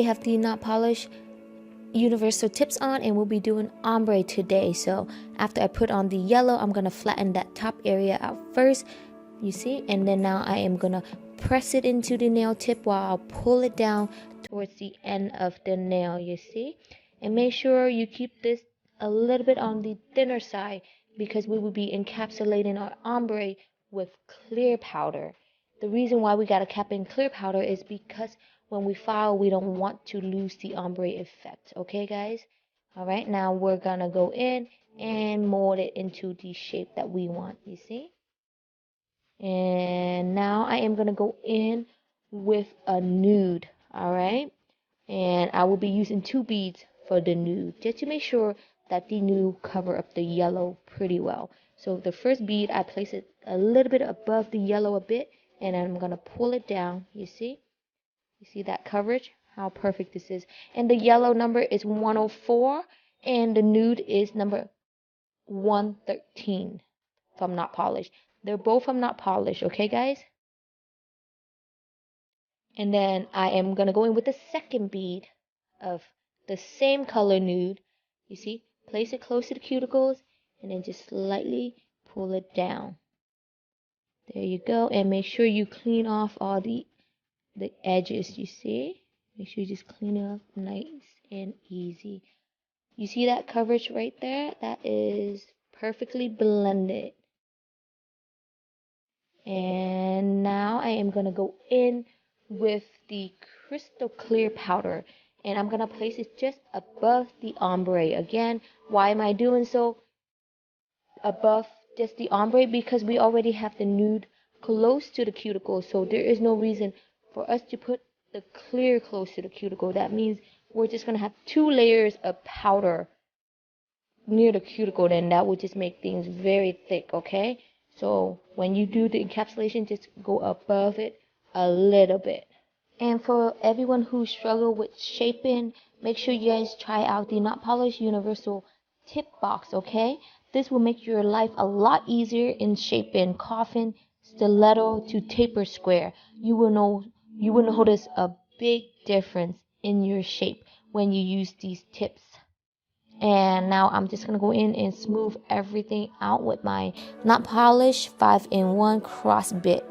We have the Not Polish universal tips on, and we'll be doing ombre today. So after I put on the yellow, I'm gonna flatten that top area out first, you see, and then now I am gonna press it into the nail tip while I'll pull it down towards the end of the nail, you see. And make sure you keep this a little bit on the thinner side because we will be encapsulating our ombre with clear powder. The reason why we gotta cap in clear powder is because when we file, we don't want to lose the ombre effect. Okay, guys? Alright, now we're gonna go in and mold it into the shape that we want, you see? And now I am gonna go in with a nude, alright? And I will be using 2 beads for the nude, just to make sure that the nude cover up the yellow pretty well. So the first bead, I place it a little bit above the yellow a bit, and I'm gonna pull it down, you see? You see that coverage? How perfect this is. And the yellow number is 104, and the nude is number 113 from Not Polished. They're both from Not Polished, okay, guys? And then I am going to go in with the second bead of the same color nude. You see? Place it close to the cuticles, and then just slightly pull it down. There you go. And make sure you clean off all the edges, you see? Make sure you just clean it up nice and easy. You see that coverage right there? That is perfectly blended. And now I am going to go in with the crystal clear powder. And I'm going to place it just above the ombre. Again, why am I doing so above just the ombre? Because we already have the nude close to the cuticle. So there is no reason for us to put the clear close to the cuticle. That means we're just going to have 2 layers of powder near the cuticle, then that would just make things very thick, okay? So when you do the encapsulation, just go above it a little bit. And for everyone who struggle with shaping, make sure you guys try out the Not Polished Universal Tip Box, okay? This will make your life a lot easier in shaping coffin, stiletto to taper square. You will notice a big difference in your shape when you use these tips. And now I'm just gonna go in and smooth everything out with my Not Polished 5-in-1 cross bit.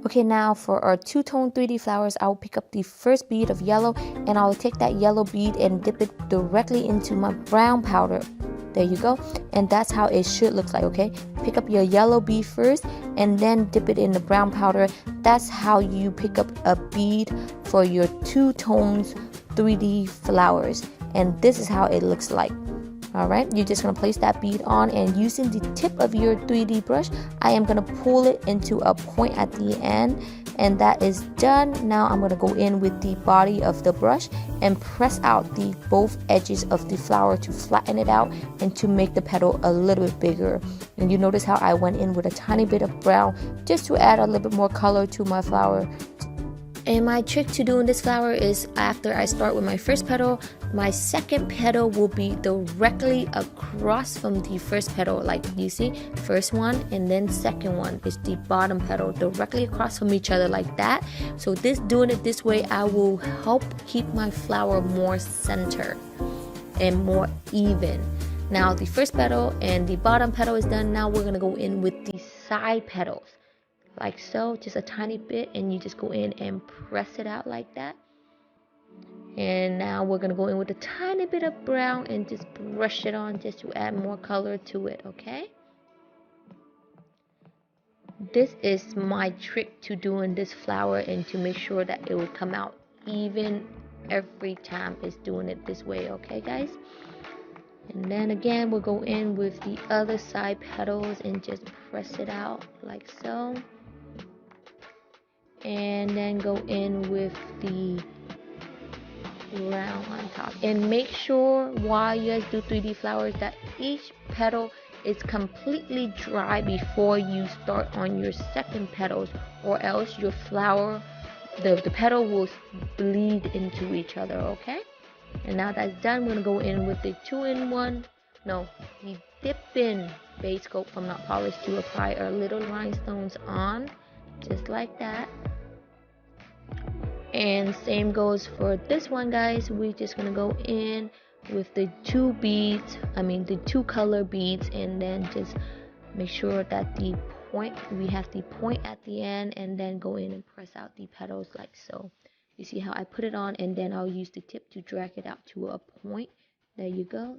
Okay, now for our 2-tone 3D flowers, I'll pick up the first bead of yellow, and I'll take that yellow bead and dip it directly into my brown powder. There you go. And that's how it should look like, okay? Pick up your yellow bead first and then dip it in the brown powder. That's how you pick up a bead for your 2 tones 3D flowers. And this is how it looks like. Alright, you're just going to place that bead on, and using the tip of your 3D brush, I am going to pull it into a point at the end, and that is done. Now I'm going to go in with the body of the brush and press out the both edges of the flower to flatten it out and to make the petal a little bit bigger. And you notice how I went in with a tiny bit of brown just to add a little bit more color to my flower. And my trick to doing this flower is, after I start with my first petal, my second petal will be directly across from the first petal. Like you see, first one and then second one is the bottom petal, directly across from each other like that. So doing it this way, I will help keep my flower more centered and more even. Now the first petal and the bottom petal is done. Now we're gonna go in with the side petals. Like so, just a tiny bit, and you just go in and press it out like that. And now we're gonna go in with a tiny bit of brown and just brush it on just to add more color to it, okay? This is my trick to doing this flower and to make sure that it will come out even every time, is doing it this way, okay, guys? And then again, we'll go in with the other side petals and just press it out like so. And then go in with the round on top. And make sure while you guys do 3D flowers that each petal is completely dry before you start on your second petals, or else your flower, the petal will bleed into each other, okay? And now that's done, we're gonna go in with the the dip-in base coat from Not Polished to apply our little rhinestones on, just like that. And same goes for this one, guys. We're just gonna go in with the two color beads, and then just make sure that we have the point at the end, and then go in and press out the petals like so. You see how I put it on, and then I'll use the tip to drag it out to a point. There you go.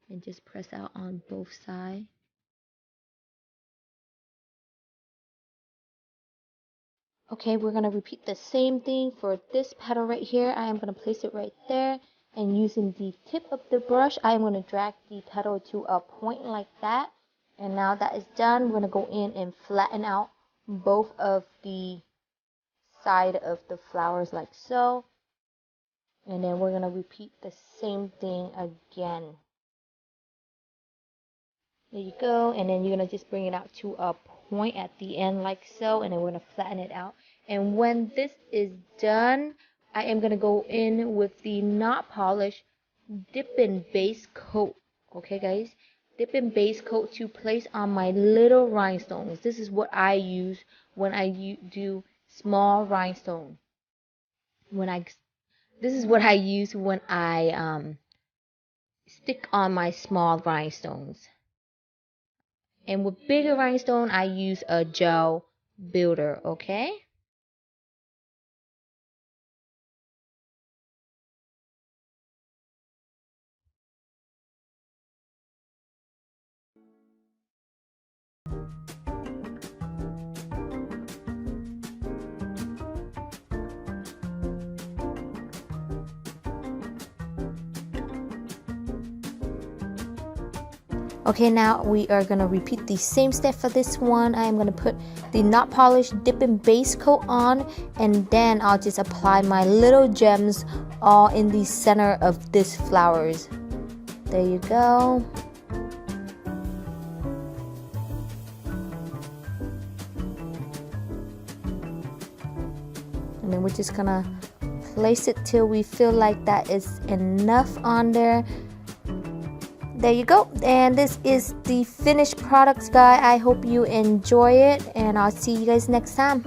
And just press out on both sides. Okay, we're going to repeat the same thing for this petal right here. I am going to place it right there, and using the tip of the brush, I am going to drag the petal to a point like that. And now that is done, we're going to go in and flatten out both of the side of the flowers like so. And then we're going to repeat the same thing again. There you go. And then you're going to just bring it out to a point at the end like so, and then we're going to flatten it out. And when this is done, I am going to go in with the Notpolish dip and base coat. Okay, guys, dip and base coat to place on my little rhinestones. This is what I use when I do small rhinestone. This is what I use when I stick on my small rhinestones. And with bigger rhinestone, I use a gel builder, okay? Okay, now we are going to repeat the same step for this one. I am going to put the Notpolish dip and base coat on, and then I'll just apply my little gems all in the center of this flowers. There you go. And then we're just going to place it till we feel like that is enough on there. There you go, and this is the finished products, guys. I hope you enjoy it, and I'll see you guys next time.